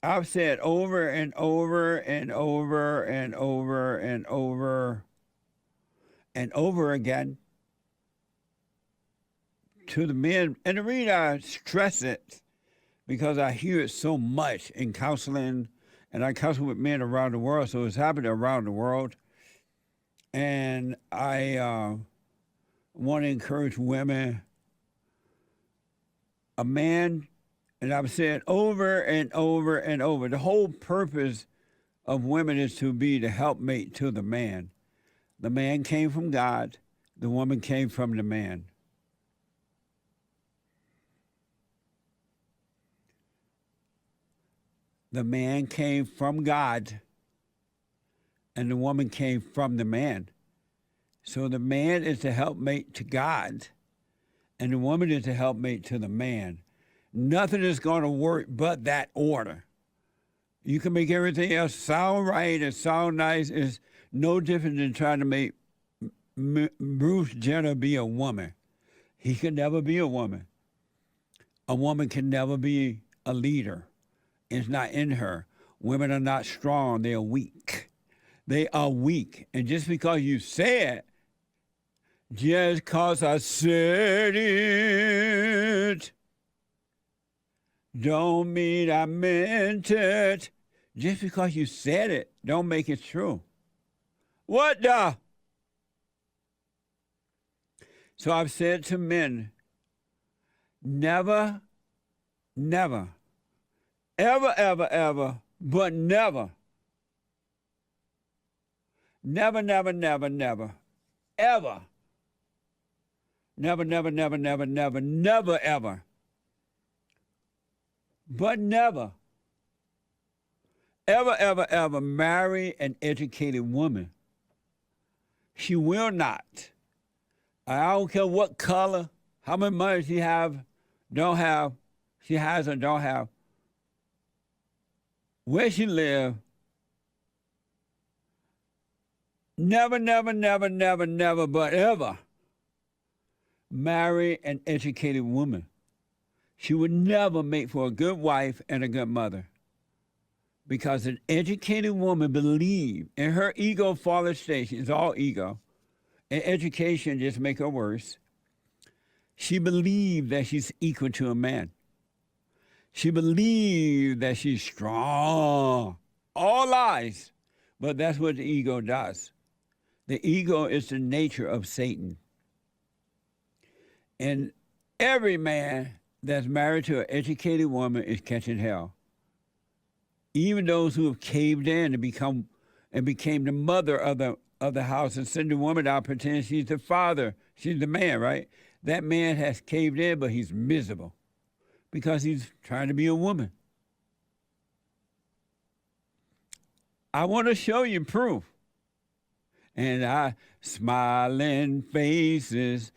I've said over and over and over and over and over and over again to the men. And the reason I stress it, because I hear it so much in counseling, and I counsel with men around the world, so it's happening around the world. And I want to encourage women, a man, and I've said over and over and over, the whole purpose of women is to be the helpmate to the man. The man came from God, the woman came from the man. The man came from God, and the woman came from the man. So the man is the helpmate to God, and the woman is the helpmate to the man. Nothing is going to work but that order. You can make everything else sound right and sound nice. It's no different than trying to make Bruce Jenner be a woman. He could never be a woman. A woman can never be a leader. It's not in her. Women are not strong. They are weak. They are weak. And just because you say it, just because I said it, don't mean I meant it. Just because you said it, don't make it true. What the? So I've said to men, never, never, ever, ever, ever, but never, never, never, never, never, ever, never, never, never, never, never, never, ever, but never, ever, ever, ever marry an educated woman. She will not. I don't care what color, how much money she have, don't have, she has or don't have, where she live. Never, never, never, never, never, but ever marry an educated woman. She would never make for a good wife and a good mother. Because an educated woman believes in her ego fallen station, it's all ego, and education just make her worse. She believes that she's equal to a man. She believes that she's strong. All lies. But that's what the ego does. The ego is the nature of Satan. And every man that's married to an educated woman is catching hell. Even those who have caved in and became the mother of the house and send the woman out pretending she's the father. She's the man, right? That man has caved in, but he's miserable because he's trying to be a woman. I want to show you proof. And smiling faces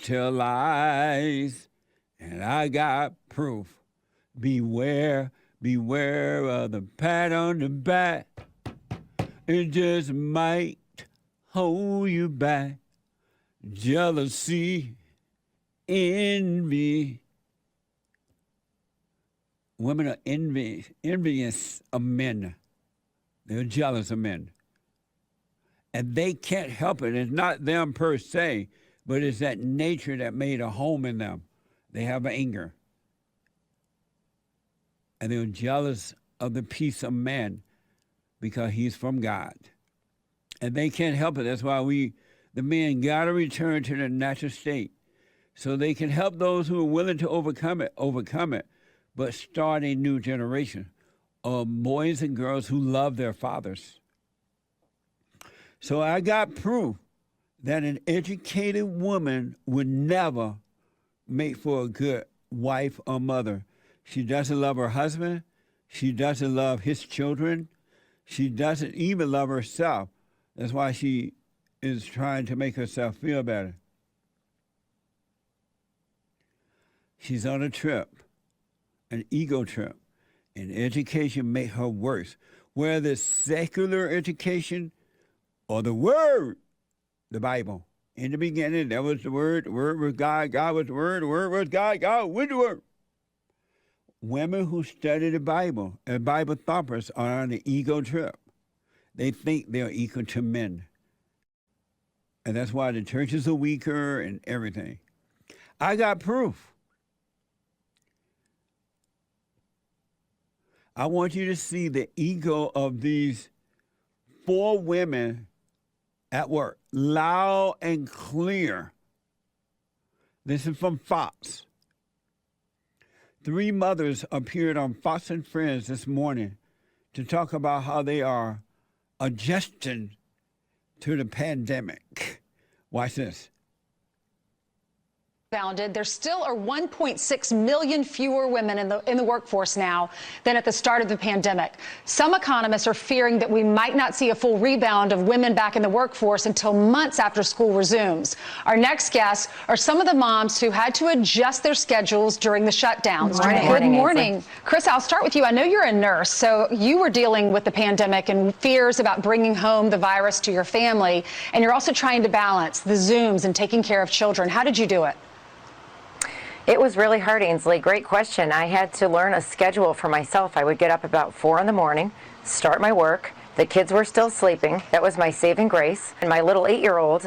tell lies. And I got proof. Beware, beware of the pat on the back. It just might hold you back. Jealousy, envy. Women are envious of men. They're jealous of men. And they can't help it. It's not them per se, but it's that nature that made a home in them. They have anger. And they're jealous of the peace of man because he's from God. And they can't help it. That's why the men, got to return to their natural state so they can help those who are willing to overcome it, but start a new generation of boys and girls who love their fathers. So I got proof that an educated woman would never make for a good wife or mother. She doesn't love her husband. She doesn't love his children. She doesn't even love herself. That's why she is trying to make herself feel better. She's on a trip, an ego trip, and education make her worse. Whether secular education or the Word, the Bible. In the beginning, there was the Word was God was the Word was God was the Word. Women who study the Bible and Bible thumpers are on an ego trip. They think they're equal to men. And that's why the churches are weaker and everything. I got proof. I want you to see the ego of these 4 women at work, loud and clear. This is from Fox. 3 mothers appeared on Fox and Friends this morning to talk about how they are adjusting to the pandemic. Watch this. There still are 1.6 million fewer women in the workforce now than at the start of the pandemic. Some economists are fearing that we might not see a full rebound of women back in the workforce until months after school resumes. Our next guests are some of the moms who had to adjust their schedules during the shutdowns. Good morning. Chris, I'll start with you. I know you're a nurse, so you were dealing with the pandemic and fears about bringing home the virus to your family, and you're also trying to balance the Zooms and taking care of children. How did you do it? It was really hard, Ainsley. Great question. I had to learn a schedule for myself. I would get up about 4 in the morning, start my work. The kids were still sleeping. That was my saving grace. And my little 8-year-old,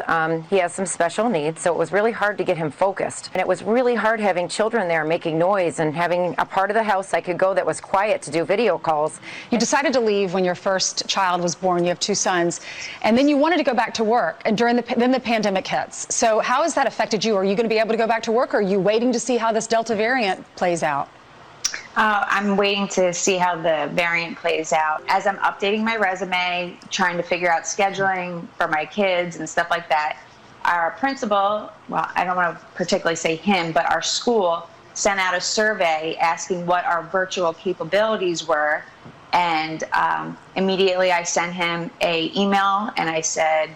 he has some special needs, so it was really hard to get him focused. And it was really hard having children there making noise and having a part of the house I could go that was quiet to do video calls. You decided to leave when your first child was born. You have 2 sons. And then you wanted to go back to work. And then the pandemic hits. So how has that affected you? Are you going to be able to go back to work, or are you waiting to see how this Delta variant plays out? I'm waiting to see how the variant plays out. As I'm updating my resume, trying to figure out scheduling for my kids and stuff like that, our principal, well, I don't want to particularly say him, but our school sent out a survey asking what our virtual capabilities were. And immediately I sent him an email and I said,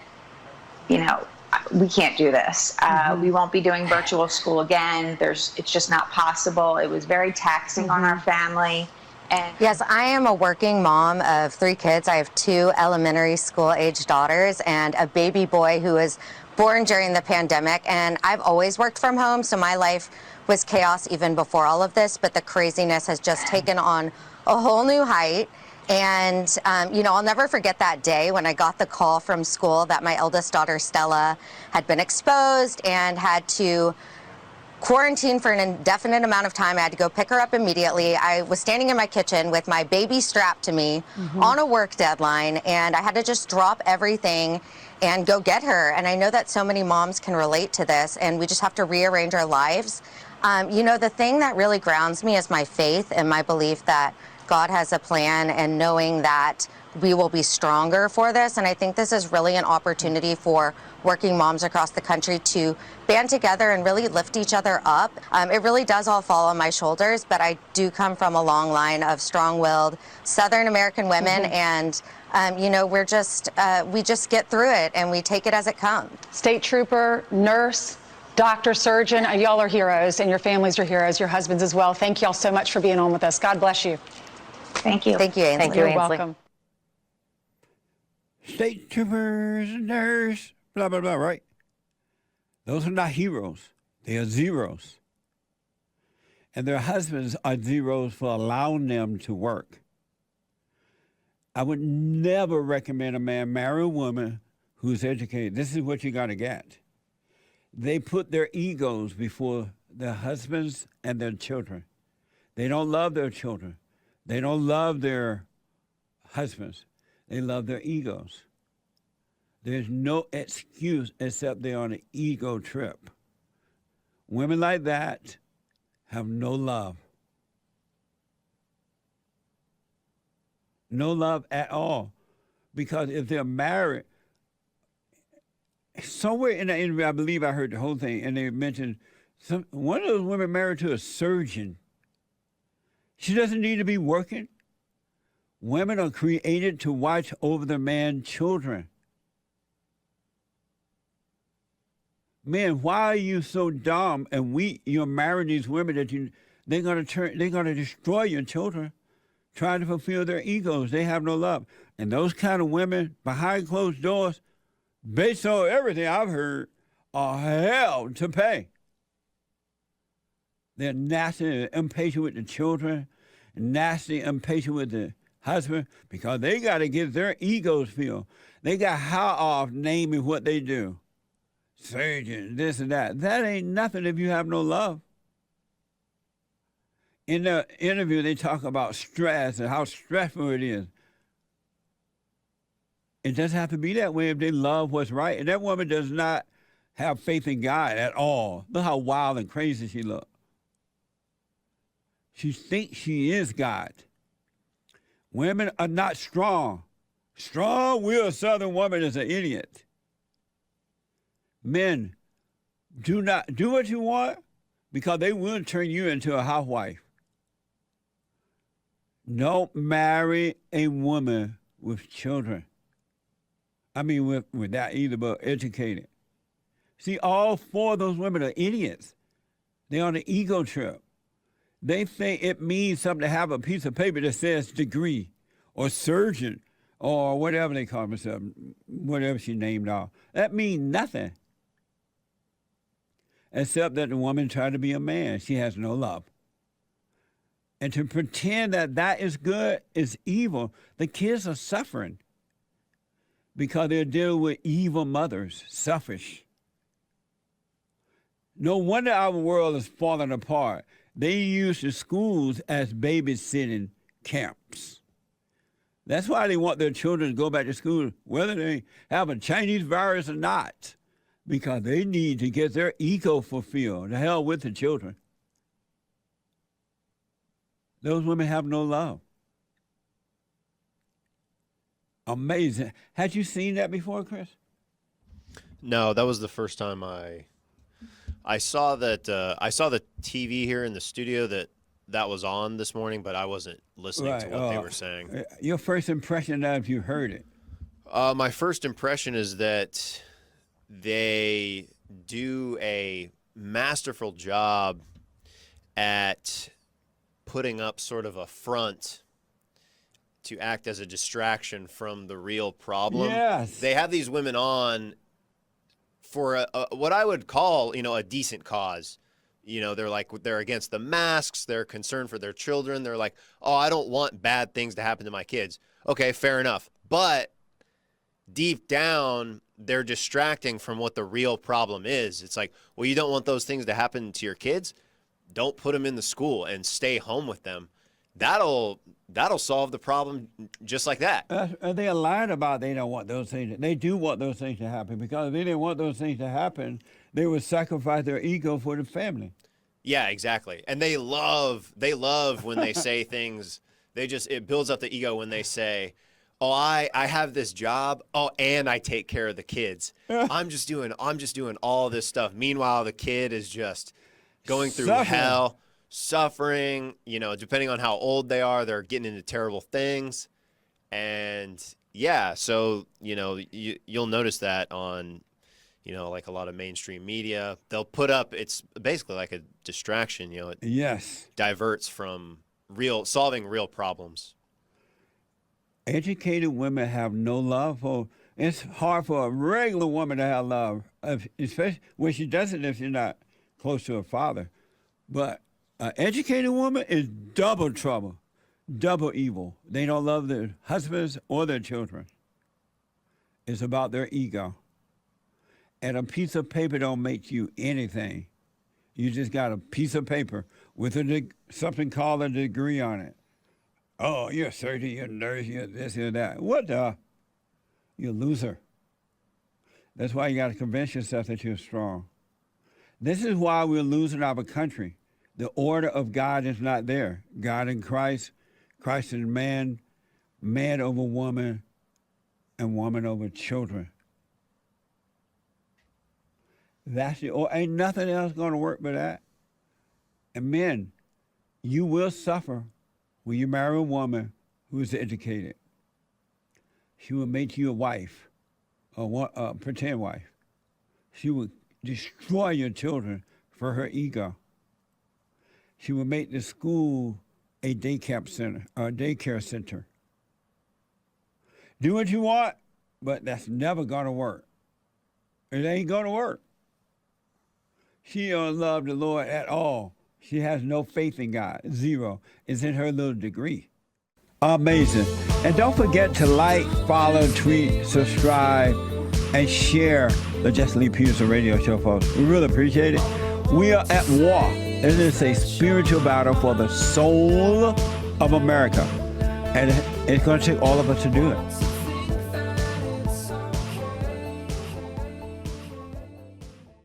we can't do this. We won't be doing virtual school again. It's just not possible. It was very taxing on our family. And yes, I am a working mom of 3 kids. I have 2 elementary school age daughters and a baby boy who was born during the pandemic. And I've always worked from home, so my life was chaos even before all of this. But the craziness has just taken on a whole new height. And, I'll never forget that day when I got the call from school that my eldest daughter, Stella, had been exposed and had to quarantine for an indefinite amount of time. I had to go pick her up immediately. I was standing in my kitchen with my baby strapped to me on a work deadline, and I had to just drop everything and go get her. And I know that so many moms can relate to this, and we just have to rearrange our lives. The thing that really grounds me is my faith and my belief that God has a plan, and knowing that we will be stronger for this. And I think this is really an opportunity for working moms across the country to band together and really lift each other up. It really does all fall on my shoulders, but I do come from a long line of strong-willed Southern American women, and we just get through it and we take it as it comes. State trooper, nurse, doctor, surgeon, y'all are heroes, and your families are heroes, your husbands as well. Thank y'all so much for being on with us. God bless you. Thank you. Thank you, Ainsley. Thank you, Ainsley. You're welcome. State troopers, nurse, blah, blah, blah, right? Those are not heroes. They are zeros. And their husbands are zeros for allowing them to work. I would never recommend a man marry a woman who's educated. This is what you got to get. They put their egos before their husbands and their children. They don't love their children. They don't love their husbands. They love their egos. There's no excuse except they're on an ego trip. Women like that have no love. No love at all. Because if they're married, somewhere in the interview, I believe I heard the whole thing, and they mentioned one of those women married to a surgeon. She doesn't need to be working. Women are created to watch over the man's children. Men, why are you so dumb and weak? You're marrying these women that they're gonna destroy your children, trying to fulfill their egos. They have no love. And those kind of women behind closed doors, based on everything I've heard, are hell to pay. They're nasty and impatient with the children, nasty, impatient with the husband, because they got to get their egos filled. They got high off naming what they do. Surgeon, this and that. That ain't nothing if you have no love. In the interview, they talk about stress and how stressful it is. It doesn't have to be that way if they love what's right. And that woman does not have faith in God at all. Look how wild and crazy she looks. She thinks she is God. Women are not strong. Strong-willed Southern woman is an idiot. Men, do not do what you want, because they will turn you into a housewife. Don't marry a woman with children. I mean, without either, but educated. See, all four of those women are idiots. They're on an ego trip. They think it means something to have a piece of paper that says degree or surgeon or whatever they call themselves, whatever she named off. That means nothing. Except that the woman tried to be a man. She has no love. And to pretend that that is good is evil. The kids are suffering because they're dealing with evil mothers, selfish. No wonder our world is falling apart. They use the schools as babysitting camps. That's why they want their children to go back to school, whether they have a Chinese virus or not, because they need to get their ego fulfilled. The hell with the children. Those women have no love. Amazing. Had you seen that before, Chris? No, that was the first time I saw that. I saw the TV here in the studio that was on this morning, but I wasn't listening to what they were saying. Your first impression of if you heard it? My first impression is that they do a masterful job at putting up sort of a front to act as a distraction from the real problem. Yes. They have these women on for what I would call, a decent cause. They're against the masks. They're concerned for their children. They're like, oh, I don't want bad things to happen to my kids. Okay, fair enough. But deep down, they're distracting from what the real problem is. It's like, well, you don't want those things to happen to your kids? Don't put them in the school and stay home with them. That'll solve the problem just like that. They're lying about they don't want those things. They do want those things to happen, because if they didn't want those things to happen, they would sacrifice their ego for the family. Yeah, exactly. And they love when they say things. It builds up the ego when they say, oh, I have this job. Oh, and I take care of the kids. I'm just doing all this stuff. Meanwhile, the kid is just going through hell, suffering, depending on how old they are, they're getting into terrible things. And yeah, so, you'll notice that on, like a lot of mainstream media. They'll put up, it's basically like a distraction, it Yes. diverts from solving real problems. Educated women have no love for. It's hard for a regular woman to have love, especially when she doesn't if she's not close to her father. But an educated woman is double trouble, double evil. They don't love their husbands or their children. It's about their ego. And a piece of paper don't make you anything. You just got a piece of paper with something called a degree on it. Oh, you're a surgeon, you're a nurse, you're this, you're that. What the? You're a loser. That's why you got to convince yourself that you're strong. This is why we're losing our country. The order of God is not there. God in Christ, Christ in man, man over woman, and woman over children. Ain't nothing else going to work but that. And men, you will suffer when you marry a woman who is educated. She will make you a wife, a pretend wife. She will destroy your children for her ego. She will make the school a daycare center. Do what you want, but that's never going to work. It ain't going to work. She don't love the Lord at all. She has no faith in God. Zero. It's in her little degree. Amazing. And don't forget to like, follow, tweet, subscribe, and share the Jesse Lee Peterson radio show, folks. We really appreciate it. We are at war. It is a spiritual battle for the soul of America. And it's going to take all of us to do it.